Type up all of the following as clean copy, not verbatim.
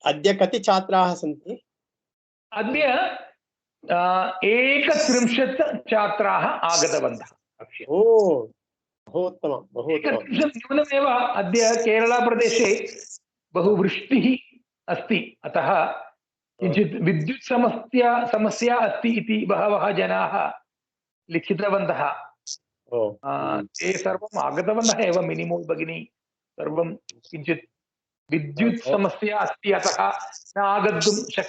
अद्य कति छात्राः सन्ति? अद्य 31 छात्राः आगतवन्तः। ओ, बहु उत्तमं, बहु उत्तमं। न्यूनमेव। अद्य केरळप्रदेशे बहु वृष्टिः अस्ति, अतः किञ्चित् विद्युत् समस्या अस्ति इति बहवः जनाः लिखितवन्तः। ते सर्वम् आगतवन्तः एव, मिनिमोल् भगिनी सर्वं किञ्चित् विद्युत् समस्या अस्ति, अतः न आगन्तुं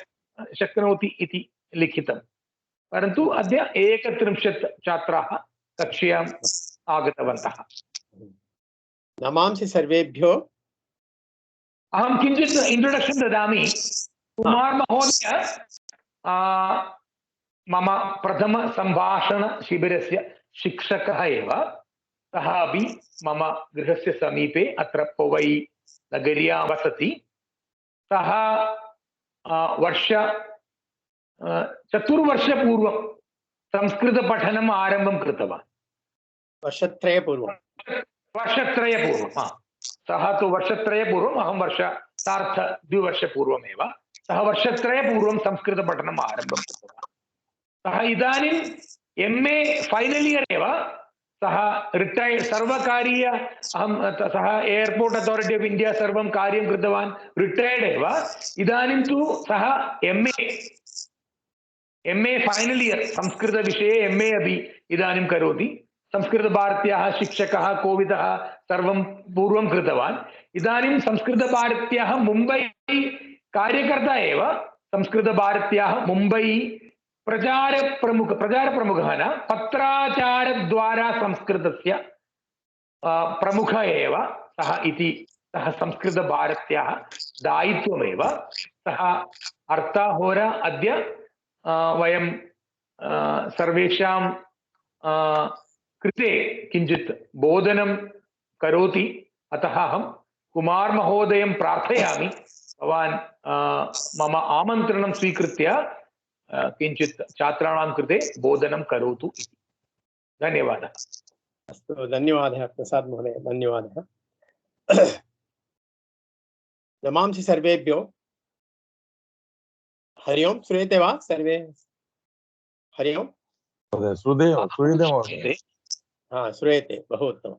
शक्नोति इति लिखितं। परन्तु अद्य 31 छात्राः कक्ष्याम् आगतवन्तः। नमांसि सर्वेभ्यो। अहं किञ्चित् इन्ट्रोडक्षन् ददामि। कुमार महोदय मम प्रथम सम्भाषणशिबिरस्य शिक्षकः एव। सः अपि मम गृहस्य समीपे अत्र पवै नगर्यां वसति। सः चतुर्वर्षपूर्वं संस्कृतपठनम् आरम्भं कृतवान्। वर्षत्रयपूर्वं। सः तु वर्षत्रयपूर्वम्, अहं वर्षार्थ 2 वर्षपूर्वमेव। सः वर्षत्रयपूर्वं संस्कृतपठनम् आरम्भं कृतवान्। सः इदानीं MA फैनल् इयर् एव। सः रिटैर्ड् सर्वकारीय, सः एर्पोर्ट् अथारिटी आफ् इण्डिया सर्वं कार्यं कृतवान्, रिटैर्ड् एव। इदानीं तु सः MA फैनल् इयर् संस्कृतविषये MA अपि इदानीं करोति। संस्कृतभारत्याः शिक्षकः कोविदः सर्वं पूर्वं कृतवान्। इदानीं संस्कृतभारत्याः मुम्बै कार्यकर्ता एव। संस्कृतभारत्याः मुम्बै प्रचारप्रमुखः न, पत्राचारद्वारा संस्कृतस्य प्रमुखः एव सः इति। सः संस्कृतभारत्याः दायित्वमेव। सः अर्थाहोरा अद्य वयं सर्वेषां कृते किञ्चित् बोधनं करोति। अतः अहं कुमार महोदयं प्रार्थयामि, भवान् मम आमन्त्रणं स्वीकृत्य किञ्चित् छात्राणां कृते बोधनं करोतु इति। धन्यवादः। अस्तु, धन्यवादः प्रसाद महोदय, धन्यवादः। नमांसि सर्वेभ्यो। हरि ओम्। श्रूयते वा सर्वे? हरि ओम्। श्रूयते, बहु उत्तमं।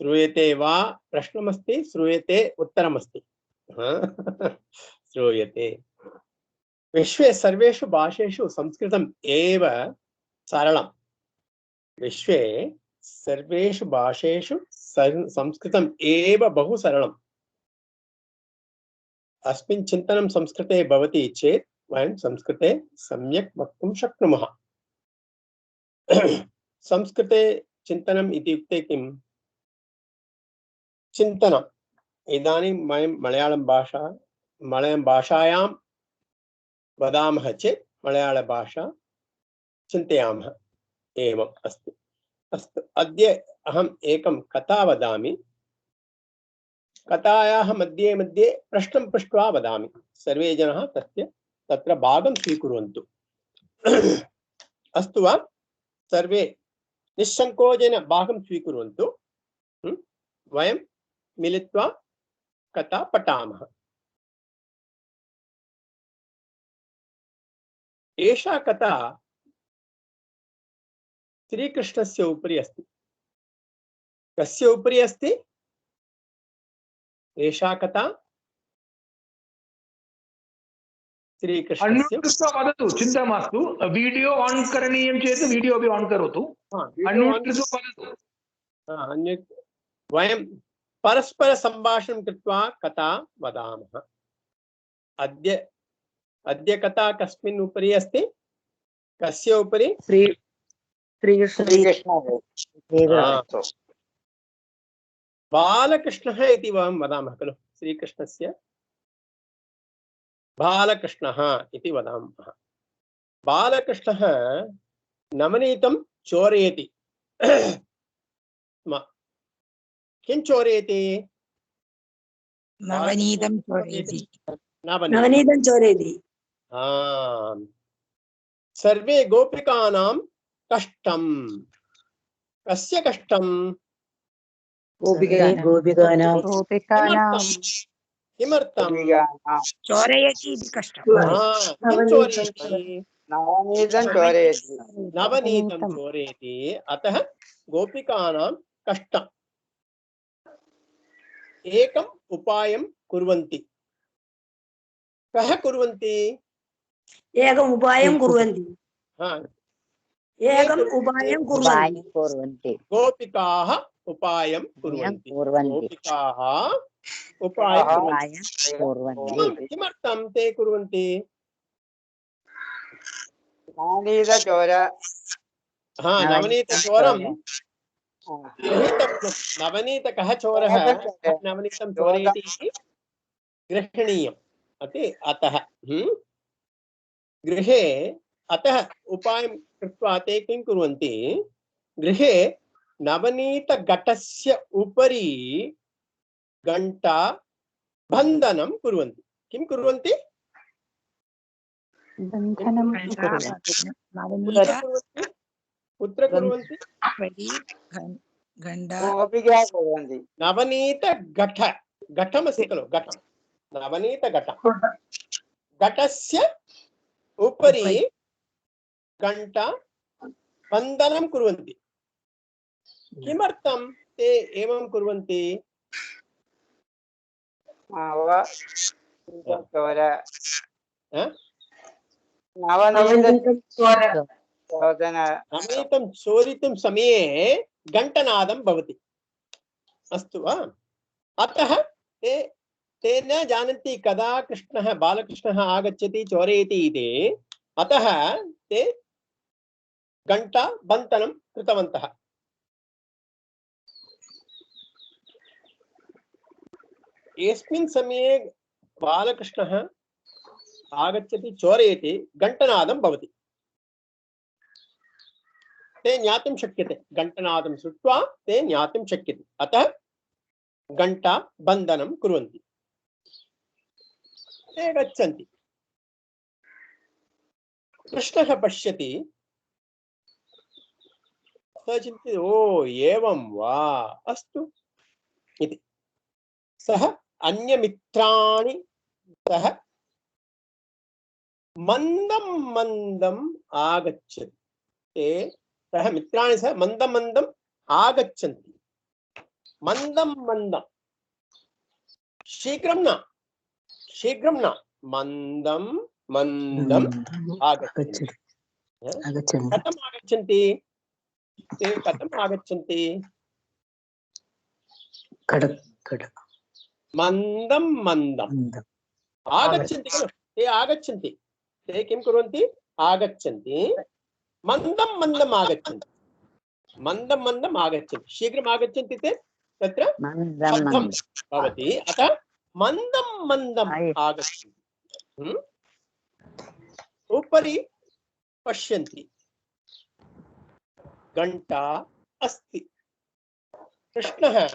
श्रूयते वा प्रश्नमस्ति, श्रूयते उत्तरमस्ति। श्रूयते। विश्वे सर्वेषु भाषेषु संस्कृतम् एव सरलम्। विश्वे सर्वेषु भाषेषु संस्कृतम् एव बहु सरलम्। अस्मिन् चिन्तनं संस्कृते भवति चेत् वयं संस्कृते सम्यक् वक्तुं शक्नुमः। संस्कृते चिन्तनम् इत्युक्ते किम्? चिन्तनम्। इदानीं वयं मलयाळं भाषायां वदामः चेत् मलयाळभाषा चिन्तयामः। एवम् अस्ति। अस्तु, अद्य अहम् एकं कथा वदामि। कथायाः मध्ये मध्ये प्रश्नं पृष्ट्वा वदामि। सर्वे जनाः तत्र भागं स्वीकुर्वन्तु। अस्तु वा? सर्वे निस्सङ्कोचेन भागं स्वीकुर्वन्तु। वयं मिलित्वा कथा पठामः। एषा कथा श्रीकृष्णस्य उपरि अस्ति। कस्य उपरि अस्ति एषा कथा? श्रीकृष्णस्य। वदतु, चिन्ता मास्तु। वीडियो आन् करणीयं चेत् वीडियो अपि आन् करोतु। वयं परस्पर सम्भाषणं कृत्वा कथा वदामः। अद्य कथा कस्मिन् उपरि अस्ति? कस्य उपरि? श्रीकृष्ण। बालकृष्णः इति वयं वदामः खलु। श्रीकृष्णस्य बालकृष्णः इति वदामः। बालकृष्णः नवनीतं चोरयति। किं चोरयति? नवनीतं चोरयति। सर्वे गोपिकानां कष्टं। कस्य कष्टं? गोपिकानां। किमर्थम्? चोरयति इति कष्टं। किं चोरयति? नवनीतं चोरयति। नवनीतं चोरयति, अतः गोपिकानां कष्टम्। एकम् उपायं कुर्वन्ति। कः कुर्वन्ति? एकम् उपायं कुर्वन्ति। एकम् उपायं कुर्वन्ति। गोपिकाः उपायं कुर्वन्ति। गोपिकाः उपायं कुर्वन्ति। किमर्थं ते कुर्वन्ति? नवनीतचोरं नवनीतकः चोरः नवनीतं चोरयति इति ग्रहणीयम्। अतः गृहे अतः उपायं कृत्वा ते किं कुर्वन्ति? गृहे नवनीतघटस्य उपरि घण्टा बन्धनं कुर्वन्ति। किं कुर्वन्ति? कुत्र कुर्वन्ति? नवनीतघट घटमस्ति खलु, घटं नवनीतघटं घटस्य उपरि घण्टा बन्धनं कुर्वन्ति। किमर्थं ते एवं कुर्वन्ति? नवनीतं चोरितुं समये घण्टनादं भवति, अस्तु वा? अतः ते न जानन्ति कदा कृष्णः बालकृष्णः आगच्छति चोरयति इति। अतः ते घण्टा बन्धनं कृतवन्तः। यस्मिन् समये बालकृष्णः आगच्छति चोरयति घण्टनादं भवति। ते ज्ञातुं शक्यते, घण्टनादं श्रुत्वा ते ज्ञातुं शक्यते। अतः घण्टा बन्धनं कुर्वन्ति। ते गच्छन्ति। कृष्णः पश्यति, सः चिन्तयति, ओ एवं वा, अस्तु इति। सः अन्यमित्राणि सः मन्दं मन्दम् आगच्छति। सः मित्राणि सह मन्दं मन्दम् आगच्छन्ति। मन्दं मन्दं, शीघ्रं न मन्दं मन्दम् आगच्छन्ति। कथम् आगच्छन्ति? ते कथम् आगच्छन्ति? मन्दं मन्दम् आगच्छन्ति खलु। ते आगच्छन्ति, ते किं कुर्वन्ति? आगच्छन्ति, मन्दं मन्दम् आगच्छन्ति। मन्दं मन्दम् आगच्छन्ति, शीघ्रम् आगच्छन्ति। ते तत्र शब्दं भवति, अतः मन्दं मन्दम् आगच्छन्ति। उपरि पश्यन्ति, घण्टा अस्ति। कृष्णः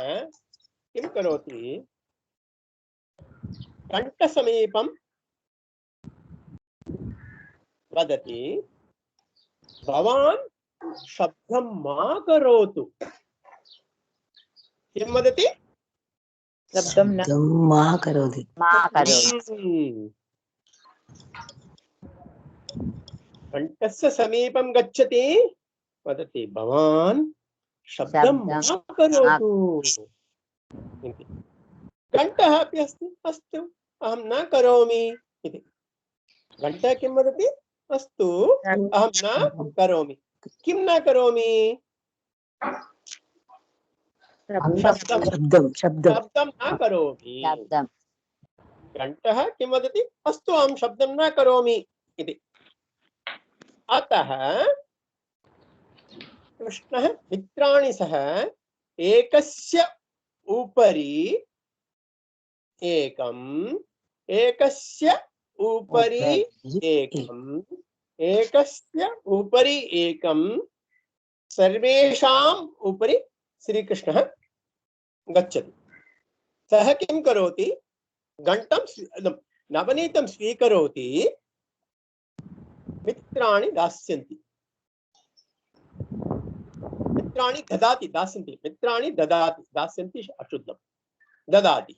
किं करोति? घण्टसमीपं वदति, भवान् शब्दं मा करोतु। किं वदति? शब्दं मा करोति। घण्टस्य समीपं गच्छति, वदति, भवान् शब्दं मा करोतु। घण्टः अपि अस्ति, अस्तु अहं न करोमि इति। घण्टः किं वदति? अस्तु अहं न करोमि। किं न करोमि? शब्दं न करोमि। घण्टः किं वदति? अस्तु अहं शब्दं न करोमि इति। अतः कृष्णः मित्राणि सह एकस्य उपरि एकम्, एकस्य उपरि एकम्, एकस्य उपरि एकं, सर्वेषाम् उपरि श्रीकृष्णः गच्छति। सः किं करोति? घण्टं नवनीतं स्वीकरोति, मित्राणि दास्यन्ति। मित्राणि ददाति, दास्यन्ति, मित्राणि ददाति, दास्यन्ति अशुद्धं, ददाति।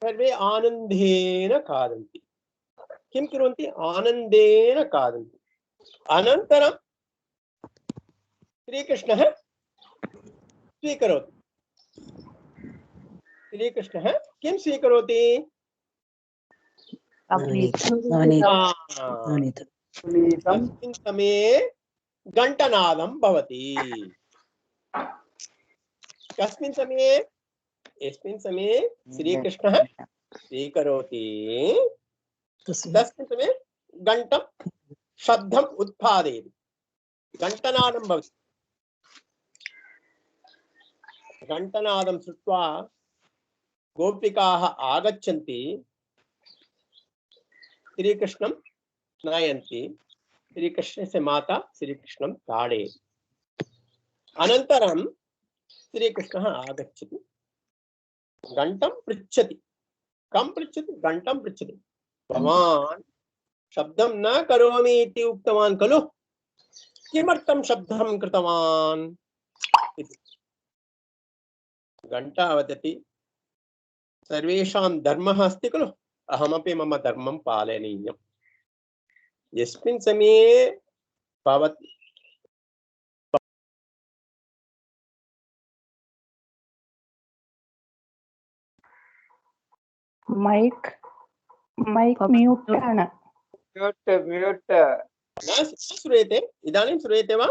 सर्वे आनन्देन खादन्ति। किं कुर्वन्ति? आनन्देन खादन्ति। अनन्तरं श्रीकृष्णः स्वीकरोति। श्रीकृष्णः किं स्वीकरोति? तस्मिन् समये घण्टनादं भवति। कस्मिन् समये? यस्मिन् समये श्रीकृष्णः स्वीकरोति तस्मिन् समये घण्टं शब्दम् उत्पादयति, घण्टनादं भवति। घण्टनादं श्रुत्वा गोपिकाः आगच्छन्ति, श्रीकृष्णं नयन्ति, श्रीकृष्णस्य माता श्रीकृष्णं ताडयति। अनन्तरं श्रीकृष्णः आगच्छति, घण्टं पृच्छति। कं पृच्छति? घण्टं पृच्छति। भवान् शब्दं न करोमि इति उक्तवान् खलु, किमर्थं शब्दं कृतवान् इति। घण्टा वदति, सर्वेषां धर्मः अस्ति खलु, अहमपि मम धर्मं पालनीयम्। यस्मिन् समये भवति मैक् म्यूट् म्यूट् म्यूट् न श्रूयते? इदानीं श्रूयते वा?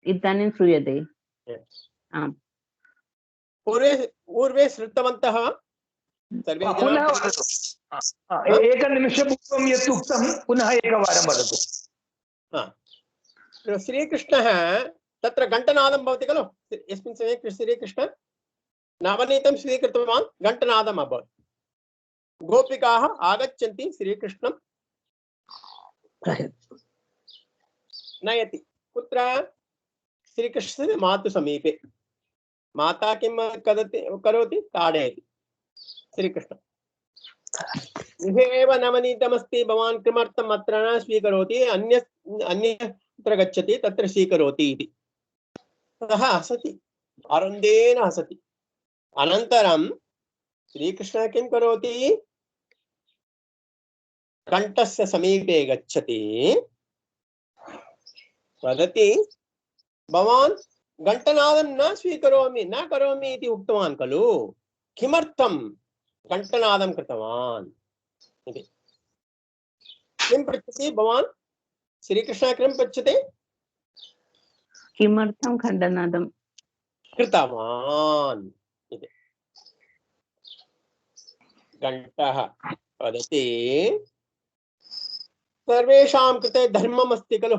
इदानीं श्रूयते। आम्। पूर्वे श्रुतवन्तः वा? सर्वे पुनः वदतु। एकनिमिषपूर्वं यत् उक्तं पुनः एकवारं वदतु। श्रीकृष्णः तत्र घण्टनादं भवति खलु, यस्मिन् समये श्रीकृष्णः नवनीतं स्वीकृतवान्, घण्टनादम् अभवत्। गोपिकाः आगच्छन्ति, श्रीकृष्णं नयति। कुत्र? श्रीकृष्णस्य मातु समीपे। माता किं करोति? ताडयति श्रीकृष्णं। गृहे एव नवनीतमस्ति, भवान् किमर्थम् अत्र न स्वीकरोति? अन्यत्र गच्छति, तत्र स्वीकरोति इति। सः हसति, आनन्देन हसति। अनन्तरं श्रीकृष्णः किं करोति? घण्टस्य समीपे गच्छति, वदति, भवान् घण्टनादं न करोमि इति उक्तवान् खलु, किमर्थं घण्टनादं कृतवान् इति। किं पृच्छति भवान्? श्रीकृष्णः किं पृच्छति? किमर्थं घण्टनादं कृतवान् इति। घण्टः वदति, सर्वेषां कृते धर्मम् अस्ति खलु,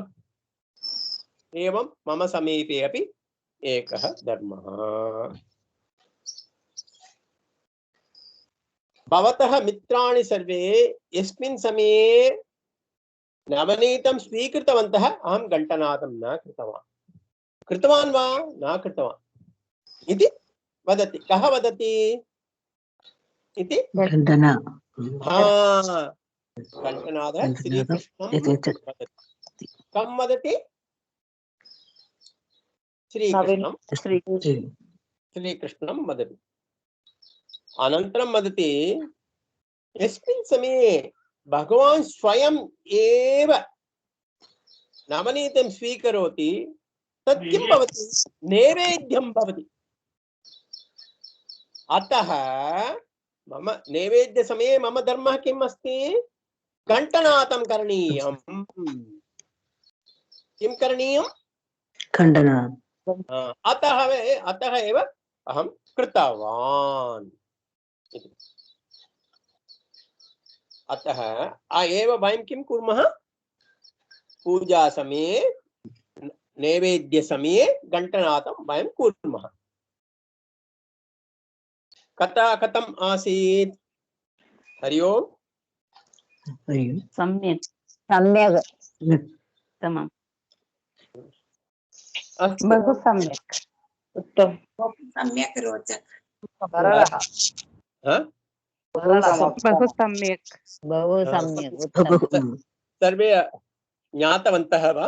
एवं मम समीपे अपि एकः धर्मः। भवतः मित्राणि सर्वे यस्मिन् समये नवनीतं स्वीकृतवन्तः, अहं घण्टनादं न कृतवान्। कृतवान् वा? न कृतवान् इति वदति। कः वदति इति? घण्टनादः श्रीकृष्णं वदति। कं वदति? श्रीकृष्णं वदति। अनन्तरं वदति, यस्मिन् समये भगवान् स्वयं एव नवनीतं स्वीकरोति, तत् किं भवति? नैवेद्यं भवति। अतः मम नैवेद्यसमये मम धर्मः किम् अस्ति? घण्टनादं करणीयम्। किं करणीयम्? अतः एव अहं कृतवान् इति। अतः एव वयं किं कुर्मः? पूजा समये, नैवेद्य समये घण्टनादं वयं कुर्मः। कथा कथम् आसीत्? हरि ओम्। सम्यक् उत्तमम्। बहु सम्यक् उत्तमं सम्यक् रोचक सरलः बहु सम्यक् बहु सम्यक् उत्तमम्। सर्वे ज्ञातवन्तः वा?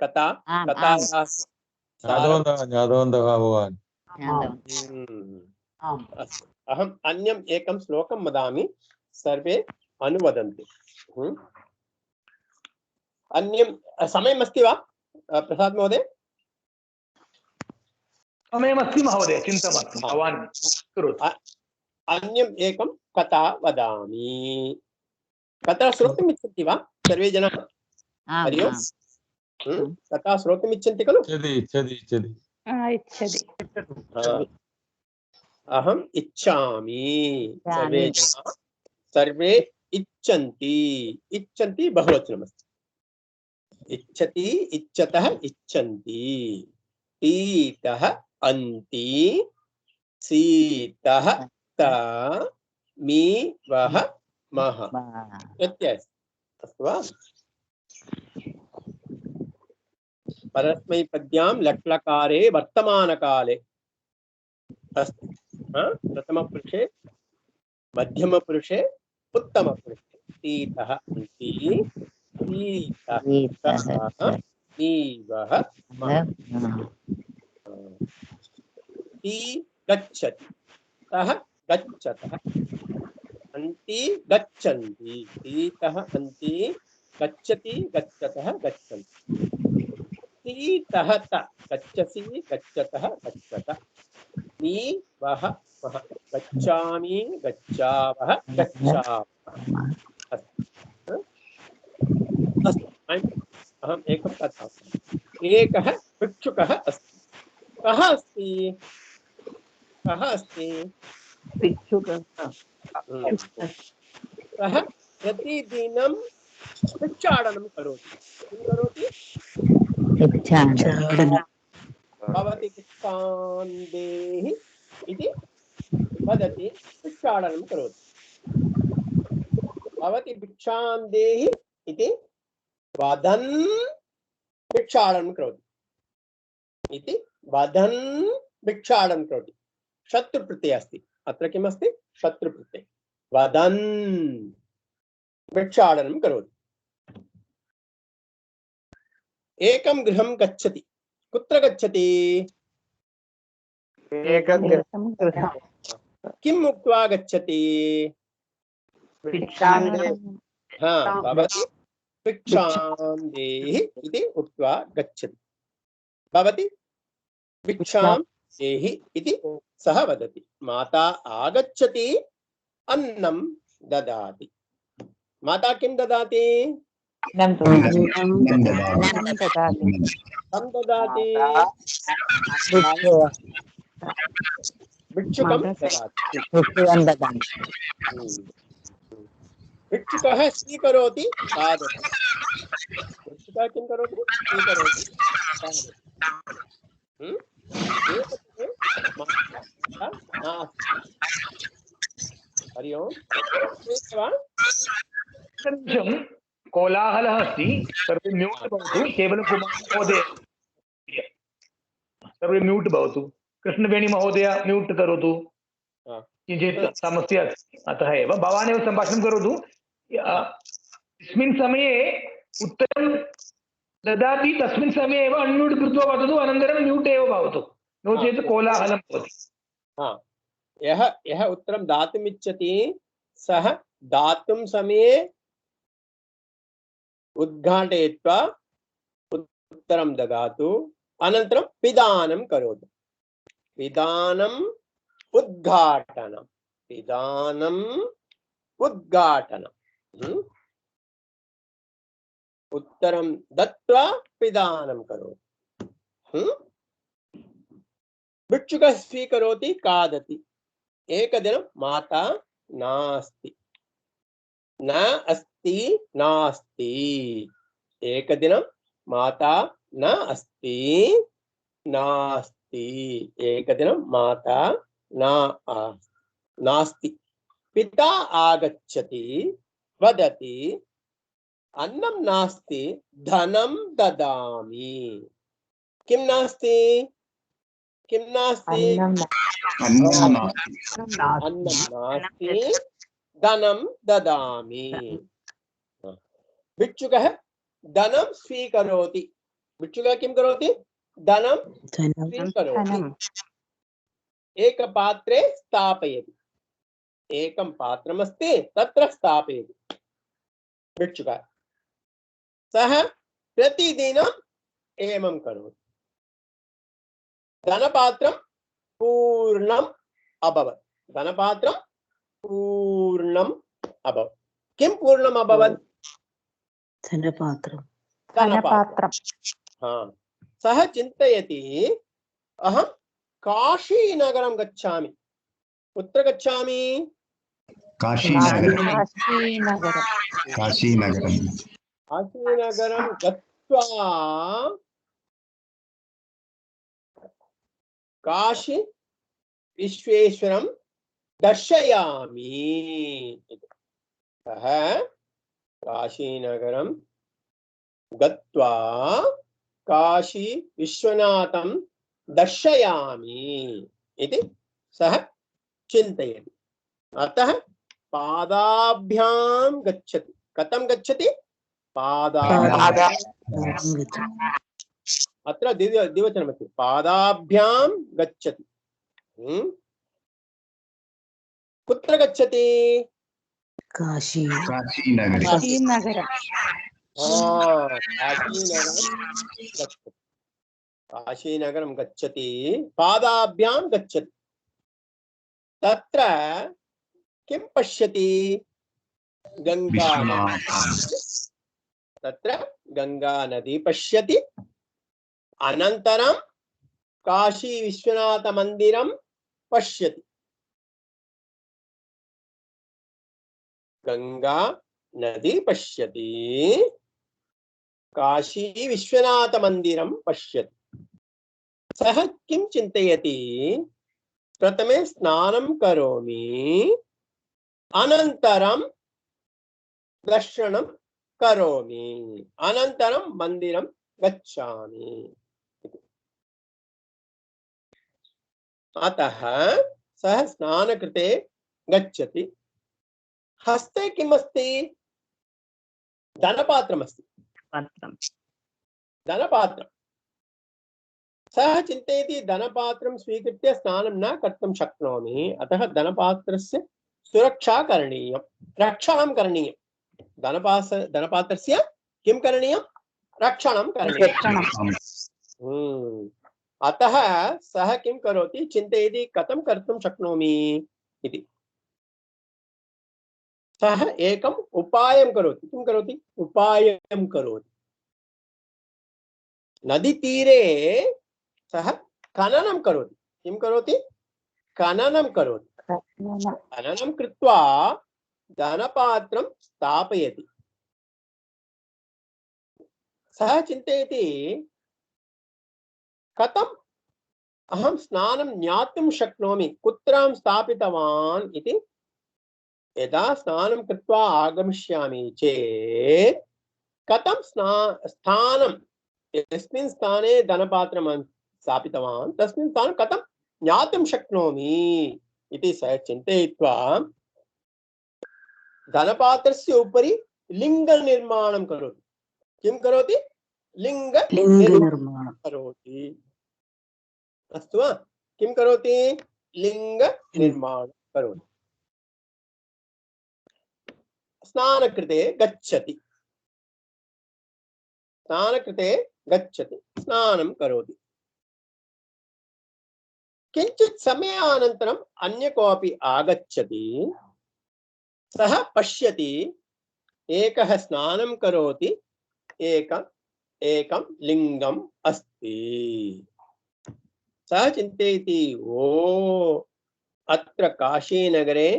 कथा ज्ञातवन्तः भवान्। अस्तु अहम् अन्यम् एकं श्लोकं वदामि, सर्वे अनुवदन्तु। अन्यं समयमस्ति वा प्रसाद महोदय? समयमस्ति महोदय, चिन्ता मास्तु, भवान् करोतु। अन्यम् एकं कथा वदामि। कथा श्रोतुम् इच्छन्ति वा सर्वे जनाः? हरि ओम्। कथा श्रोतुम् इच्छन्ति खलु? इच्छति अहम् इच्छामि। सर्वे जनाः सर्वे इच्छन्ति। इच्छन्ति बहुवचनमस्ति। इच्छति, इच्छतः, इच्छन्ति। तीतः अन्ति, सीतः त, मी वः मः इत्यस्य। अस्तु वा? परस्मैपद्यां लट्लकारे वर्तमानकाले अस्ति। प्रथमपुरुषे, मध्यमपुरुषे, उत्तमपुरुषे। तीतः अन्ति, सीतः मी वः मः। ती गच्छति, तः गच्छतः, अन्ति गच्छन्ति। तीतः अन्ति, गच्छति गच्छतः गच्छन्ति। तीतः त, गच्छसि गच्छतः गच्छत। मी वः मः, गच्छामि गच्छावः गच्छामः। अस्तु, अहम् एकं कथा। एकः भिक्षुकः अस्ति। कः अस्ति? कः अस्ति? भिक्षुकः। सः प्रतिदिनं भिक्षाटनं करोति। किं करोति? भवति भिक्षां देहि इति वदति, भिक्षाटनं करोति। भवति भिक्षां देहि इति वदन् भिक्षाटनं करोति। इति वदन् भिक्षाटनं करोति। शत्रुप्रत्ययः अस्ति। अत्र किमस्ति? शत्रुप्रत्ययः। वदन् भिक्षाटनं करोति। एकं गृहं गच्छति। कुत्र गच्छति? एकं गृहं। किम् उक्त्वा गच्छति? भिक्षां भवति भिक्षां देहि इति उक्त्वा गच्छति। भवति भिक्षां देहि इति सः वदति। माता आगच्छति, अन्नं ददाति। माता किं ददाति? तं ददाति, भिक्षुकं ददाति। भिक्षुकः स्वीकरोति, खादति। भिक्षुकः किं करोति? स्वीकरोति, खादति। हरि ओम्। कोलाहलः अस्ति, सर्वे म्यूट् भवतु। केवलं कुमार महोदय सर्वे म्यूट् भवतु। कृष्णवेणी महोदय म्यूट् करोतु। किञ्चित् समस्या अस्ति, अतः एव भवान् एव सम्भाषणं करोतु। यस्मिन् समये उत्तरं ददाति तस्मिन् समये एव अन्म्यूट् कृत्वा वदतु, अनन्तरं म्यूट् एव भवतु, नो चेत् कोलाहलं भवति। यः उत्तरं दातुम् इच्छति सः दातुं समये उद्घाटयित्वा उत्तरं ददातु, अनन्तरं पिधानं करोतु। पिधानम् उद्घाटनं, पिधानम् उद्घाटनं। उत्तरं दत्वा पिधानं करोतु। भिक्षुकः स्वीकरोति, खादति। एकदिनं माता नास्ति, न अस्ति, नास्ति। एकदिनं माता न अस्ति, नास्ति। एकदिनं माता नास्ति। पिता आगच्छति, वदति, अन्नं नास्ति, धनं ददामि। किं नास्ति? किं नास्ति? अन्नं नास्ति, धनं ददामि। भिक्षुकः धनं स्वीकरोति। भिक्षुकः किं करोति? धनं स्वीकरोति। एकपात्रे स्थापयति। एकं पात्रमस्ति तत्र स्थापयति भिक्षुकः सः प्रतिदिनम् एवं करोति धनपात्रं पूर्णम् अभवत् धनपात्रं पूर्णम् अभवत् किं पूर्णम् अभवत् धनपात्रं धनपात्रं सः चिन्तयति अहं काशीनगरं गच्छामि कुत्र गच्छामि काशीनगरं काशीनगरं गत्वा काशी विश्वेश्वरं दर्शयामि सः काशीनगरं गत्वा काशी विश्वनाथं दर्शयामि इति सः चिन्तयति अतः पादाभ्यां गच्छति कथं गच्छति पादाभ्यां अत्र द्विवचनमस्ति पादाभ्यां गच्छति कुत्र गच्छति काशीनगरं गच्छति पादाभ्यां गच्छति तत्र किं पश्यति गंगा तत्र गंगा नदी पश्यति अनन्तरं काशी विश्वनाथ मंदिरं पश्यति गंगा नदी पश्यति काशी विश्वनाथ मंदिरं पश्यति सः किं चिन्तयति प्रथमे स्नानं करोमि अनन्तरं दर्शनं करोमि अनन्तरं मंदिरं गच्छामि अतः सः स्नानकृते गच्छति हस्ते किमस्ति धनपात्रमस्ति धनपात्रं सः चिन्तयति धनपात्रं स्वीकृत्य स्नानं न कर्तुं शक्नोमि अतः धनपात्रस्य सुरक्षा करणीयं रक्षणं करणीयं धनपात्रस्य किं करणीयं रक्षणं करणीयम् अतः सः किं करोति चिन्तयति कथं कर्तुं शक्नोमि इति सः एकम् उपायं करोति किं करोति उपायं करोति नदीतीरे सः खननं करोति किं करोति खननं करोति खननं कृत्वा धनपात्रं स्थापयति सः चिन्तयति कथम् अहं स्नानं ज्ञातुं शक्नोमि कुत्र स्थापितवान् इति यदा स्नानं कृत्वा आगमिष्यामि चेत् कथं स्थानं यस्मिन् स्थाने धनपात्रं स्थापितवान् तस्मिन् स्थानं कथं ज्ञातुं शक्नोमि इति सः चिन्तयित्वा धनपात्रस्य उपरि लिङ्गनिर्माणं करोति किं करोति लिङ्गनिर्माणं करोति अस्तु वा किं करोति लिङ्गनिर्माणं करोति स्नानकृते गच्छति स्नानं करोति किञ्चित् समयानन्तरम् अन्य कोऽपि आगच्छति सः पश्यति एकः स्नानं करोति एकं लिङ्गम् अस्ति सः चिन्तयति ओ अत्र काशीनगरे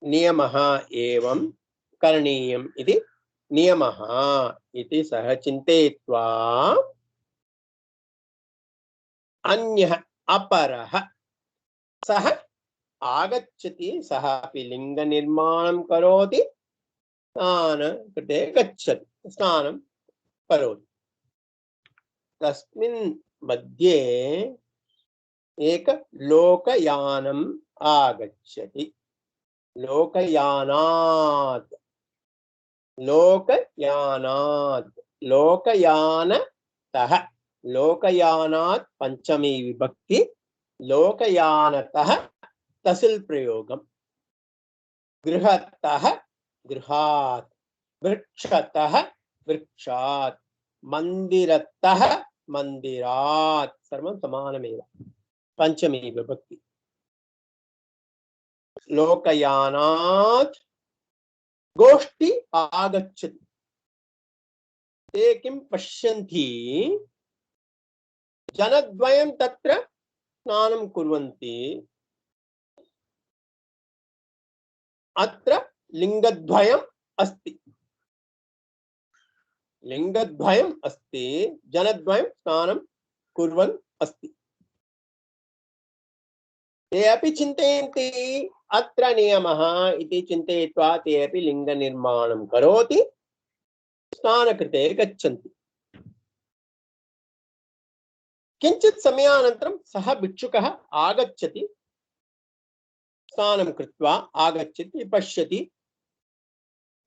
नियमः एवं करणीयम् इति नियमः इति सः चिन्तयित्वा अन्यः अपरः सः आगच्छति सः अपि लिङ्गनिर्माणं करोति स्नानकृते गच्छति स्नानं करोति तस्मिन् मध्ये एक लोकयानम् आगच्छति लोकयानात् लोकयानात् पंचमी विभक्ति लोकयानतः तसिल प्रयोगम गृहतः गृहात्, वृक्षतः वृक्षात्, मन्दिरतः मन्दिरात्, सर्वं समानमेव, पंचमी विभक्ति। लोकयानात् गोष्ठी आगच्छति, ते किं पश्यन्ति, जनद्वयं तत्र स्नानं कुर्वन्ति, अत्र लिंगद्वयम् अस्ति, लिंगद्वयम् अस्ति, जनद्वयं स्नानं कुर्वन् अस्ति। ते अपि चिन्तयन्ति अत्र नियमः इति चिन्तयित्वा ते अपि लिङ्गनिर्माणं करोति, स्नानकृते गच्छन्ति। किञ्चित् समयानन्तरं सः भिक्षुकः आगच्छति, स्नानं कृत्वा आगच्छति, पश्यति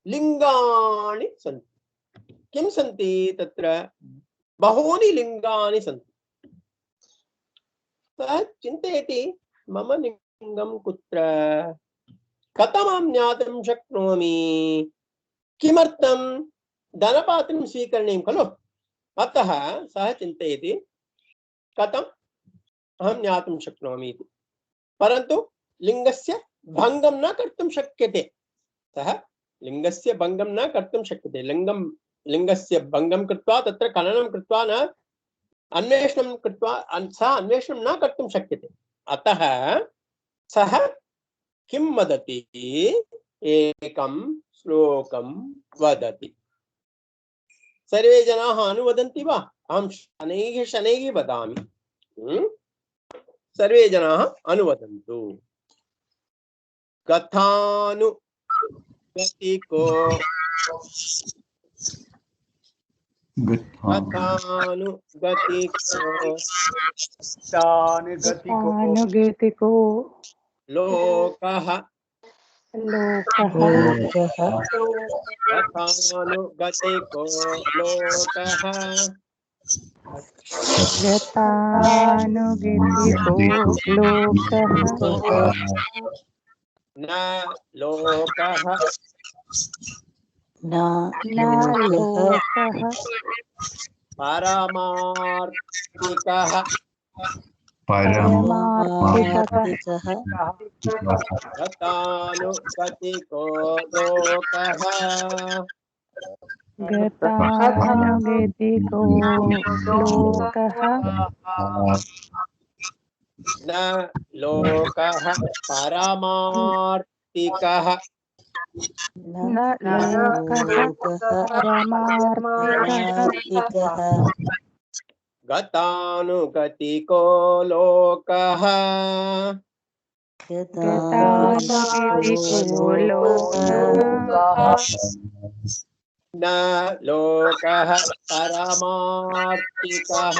लिङ्गानि सन्ति। किं सन्ति तत्र? बहूनि लिङ्गानि सन्ति। सः चिन्तयति मम लिङ्गं कुत्र, कथमहं ज्ञातुं शक्नोमि, किमर्थं धनपात्रं स्वीकरणीयं खलु, अतः सः चिन्तयति कथम् अहं ज्ञातुं शक्नोमि इति। परन्तु लिङ्गस्य भङ्गं न कर्तुं शक्यते, सः लिङ्गस्य भङ्गं न कर्तुं शक्यते। लिङ्गस्य भङ्गं कृत्वा तत्र खननं कृत्वा न अन्वेषणं कृत्वा सः अन्वेषणं न कर्तुं शक्यते। अतः सः किं वदति, एकं श्लोकं वदति। सर्वे जनाः अनुवदन्ति वा? अहं शनैः वदामि, सर्वे जनाः अनुवदन्तु। गतानुगतिको गतिको लोकः लोकः गतानुगतिको लोकः गतानुगतिको लोकः न लोकः न लोकः परमार्थिकः परमार्थिकः गतानुगतिको लोकः गतानुगतिको लोकः न लोकः परमार्थिकः न लोकः परमार्थिकः गतानुगतिको लोकः गतानुगतिको लोकः न लोकः परमार्थिकः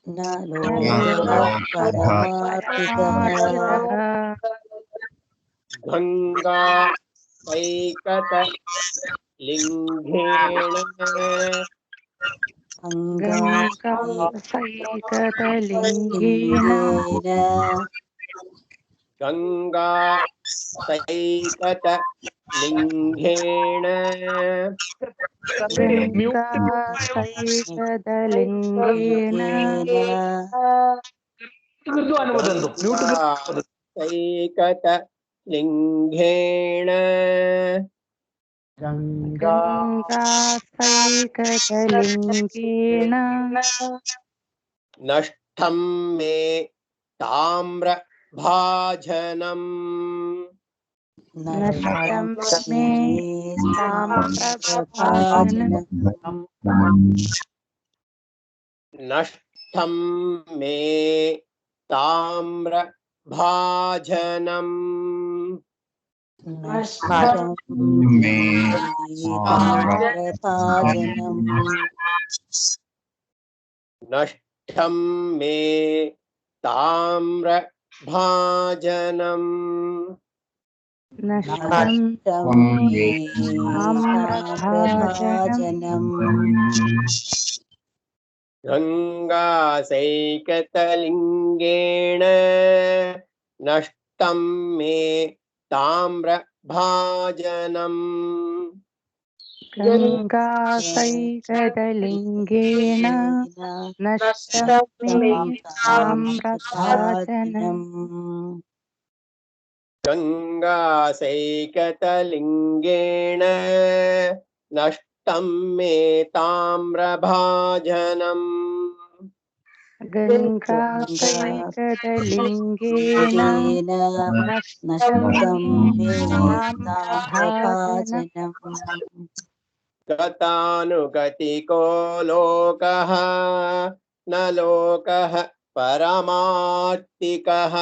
न लोकः परमार्थिकः गंगा सैकत लिंगेण गङ्गासैकतलिङ्गेन गंगा सैकत लिंगेण गङ्गासैकतलिङ्गेन अनुवदन्तु, म्यूट् सैकत लिंगेण गङ्गासैकतलिङ्गेन नष्टं मे ताम्र भाजनम् नष्टं मे ताम्रभाजनम् नष्टं मे ताम्रभाजनम् नष्टं मे ताम्रभाजनम् नष्टं मे ताम्रभाजनम् नष्टं मे ताम्रभाजनम् गङ्गासैकतलिङ्गेण नष्टं मे ताम्रभाजनम् गङ्गासैकतलिङ्गेन नष्टं मे ताम्रभाजनम् गङ्गासैकतलिङ्गेण नष्टं मे ताम्रभाजनम् गङ्गासैकतलिङ्गेन नष्टं मे ताम्रभाजनम् गतानुगतिको लोकः न लोकः परमार्थिकः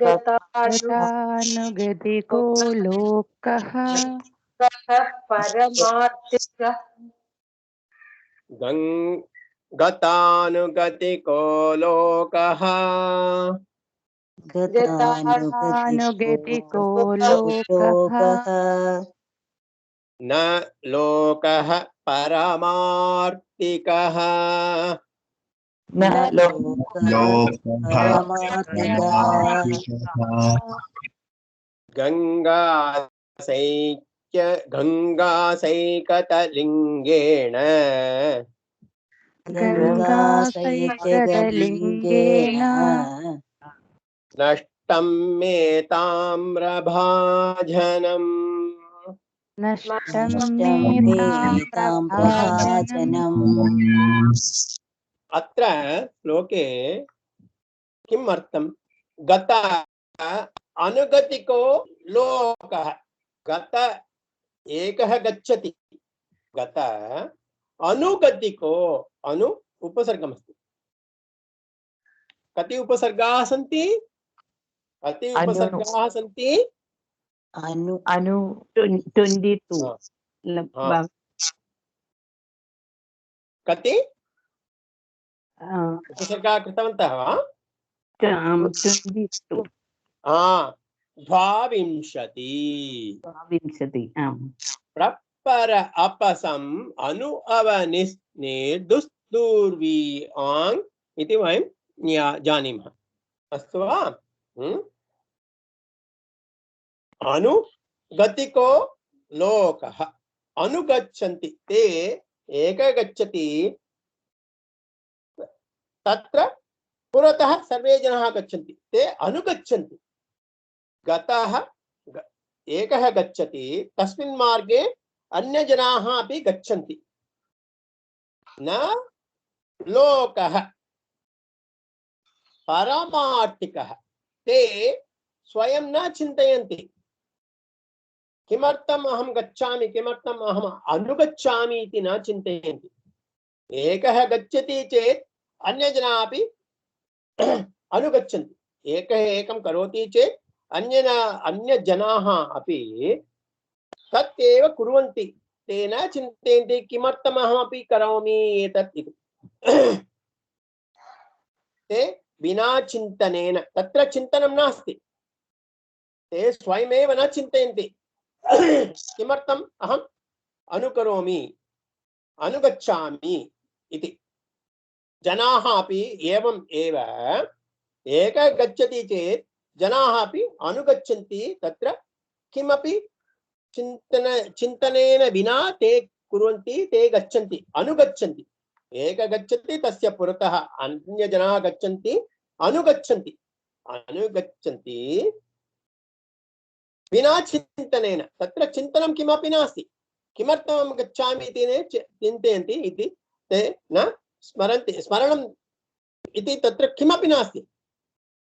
गतानुगतिको लोकः गतानुगतिको लोकः गतानुगतिको लोकः न लोकः परमार्थिकः न लोकः परमार्थिकः गङ्गासैकतलिङ्गेन गङ्गासैकतलिङ्गेन नष्टं मे ताम्रभाजनम् नष्टं मे ताम्रभाजनम् अत्र श्लोके किम् अर्थं? गत अनुगतिको लोकः, गत एकः गच्छति, गत अनुगतिको, अनु उपसर्गमस्ति। कति उपसर्गाः सन्ति? कति उपसर्गाः सन्ति? अनु 22 कति उपसर्गाः कृतवन्तः वा? 22 द्वाविंशति प्रपर अपसम् अनु अवनिस् निर्दुस्तूर्वी आङ् इति वयं जानीमः। अस्तु वा? अनुगतिको लोकः, अनुगच्छन्ति ते, एकः गच्छति, तत्र पुरतः सर्वे जनाः गच्छन्ति, ते अनुगच्छन्ति। गतः एकः गच्छति, तस्मिन् मार्गे अन्य जनाः अपि गच्छन्ति। न लोकः परमार्थिकः, ते स्वयं न चिन्तयन्ति किमर्थम् अहं गच्छामि, किमर्थम् अहम् अनुगच्छामि इति न चिन्तयन्ति। एकः गच्छति चेत् अन्य जनाः अपि अनुगच्छन्ति। एकः एकं करोति चेत् अन्य जनाः अपि तत् एव कुर्वन्ति। ते न चिन्तयन्ति किमर्थम् अहमपि करोमि एतत् इति। ते विना चिन्तनेन, तत्र चिन्तनं नास्ति, ते स्वयमेव न चिन्तयन्ति किमर्थम् अहम् अनुकरोमि, अनुगच्छामि इति। जनाः अपि एवम् एव, एकः गच्छति चेत् जनाः अपि अनुगच्छन्ति। तत्र किमपि चिन्तनेन विना ते कुर्वन्ति, ते गच्छन्ति, अनुगच्छन्ति। एकः गच्छति, तस्य पुरतः अन्य जनाः गच्छन्ति, अनुगच्छन्ति, अनुगच्छन्ति विना चिन्तनेन। तत्र चिन्तनं किमपि नास्ति, किमर्थं गच्छामि इति न चिन्तयन्ति इति ते न स्मरन्ति। स्मरणम् इति तत्र किमपि नास्ति,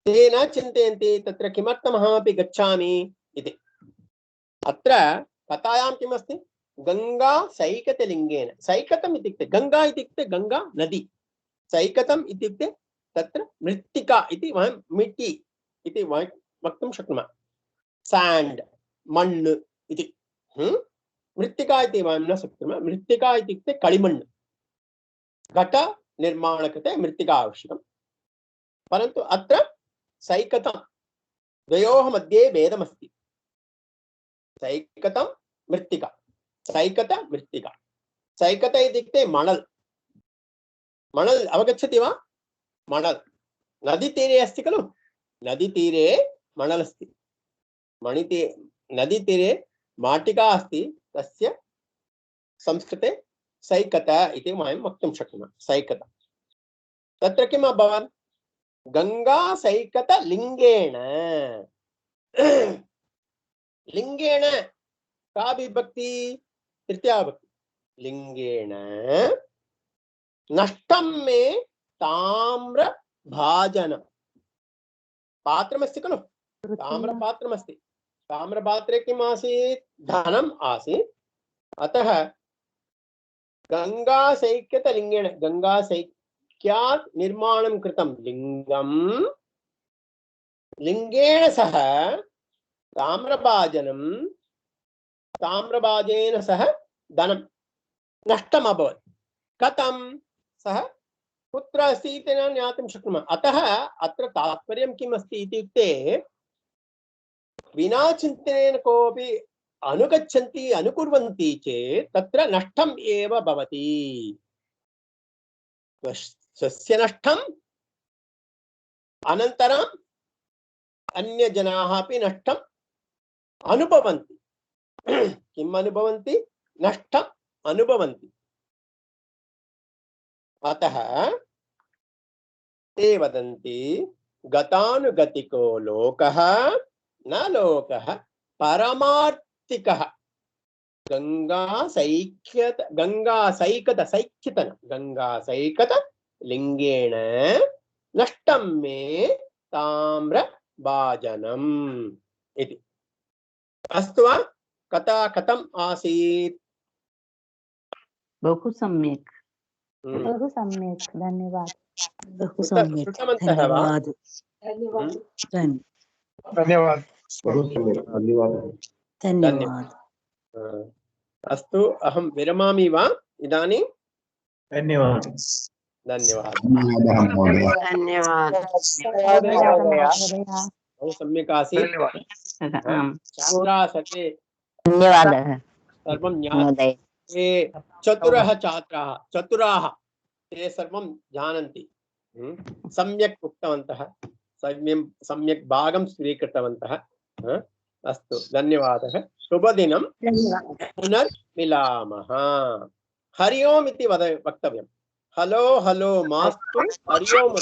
ते न चिन्तयन्ति तत्र किमर्थम् अहमपि गच्छामि इति। अत्र कथायां किमस्ति? गंगा सैकतलिङ्गेन, सैकतम् इत्युक्ते गंगा इत्युक्ते गंगा नदी, सैकतम् इत्युक्ते तत्र मृत्तिका इति, वयं मिट्टि इति वक्तुं शक्नुमः। सैंड, मण्णु इति, मृत्तिका इति वयं न शक्नुमः। मृत्तिका इत्युक्ते कळिमण्णु, घट निर्माणकृते मृत्तिका आवश्यकं। परन्तु अत्र सैकतं, द्वयोः मध्ये भेदमस्ति। सैकतं मृत्तिका, सैकत मृत्तिका। सैकत इत्युक्ते मणल्, मणल् अवगच्छति वा? मणल् नदीतीरे अस्ति खलु, नदीतीरे मणलस्ति मणिते नदीतीरे माटिका अस्ति तस्य संस्कृते सैकत इति वयं वक्तुं शक्नुमः सैकत तत्र किम् अभवत् गंगा सैकत लिंगेन लिंगेन का विभक्ति तृतीया विभक्ति लिंगेन नष्टं मे ताम्र भाजन पात्रमस्ति खलु ताम्रपात्रमस्ति ताम्रपात्रे किम् आसीत् धनम् आसीत् अतः गंगा सैक्यत लिंगेन गंगा सैक्यात् निर्माणं कृतं लिंगं लिंगेन सह ताम्रभाजेन सह धनं नष्टम् अभवत् कथं सः कुत्र अस्ति इति न ज्ञातुं शक्नुमः अतः अत्र तात्पर्यं किम् अस्ति इत्युक्ते विना चिन्तनेन कोऽपि अनुगच्छन्ति अनुकुर्वन्ति चेत् तत्र नष्टम् एव भवति स्वस्य नष्टम् अनन्तरम् अन्यजनाः अपि नष्टम् अनुभवन्ति किम् अनुभवन्ति नष्टम् अनुभवन्ति अतः ते वदन्ति गतानुगतिको लोकः न लोकः परमार्थिकः गंगा सैकत लिंगेन नष्टं मे ताम्र भाजनम् इति अस्तु वा कथा कथम् आसीत् बहु सम्यक् बहु सम्यक् धन्यवादः बहु सम्यक् श्रुतवन्तः वा? धन्यवाद धन्यवादः अस्तु अहं विरमामि वा इदानीं धन्यवाद धन्यवादः बहु सम्यक् आसीत् छात्राः सर्वे धन्यवादः सर्वं ज्ञातुं ते चतुराः ते सर्वं जानन्ति सम्यक् उक्तवन्तः सम्यक् भागं स्वीकृतवन्तः अस्तु धन्यवादः शुभदिनं पुनर्मिलामः हरि ओम् इति वक्तव्यं हलो हलो मास्तु हरि ओम्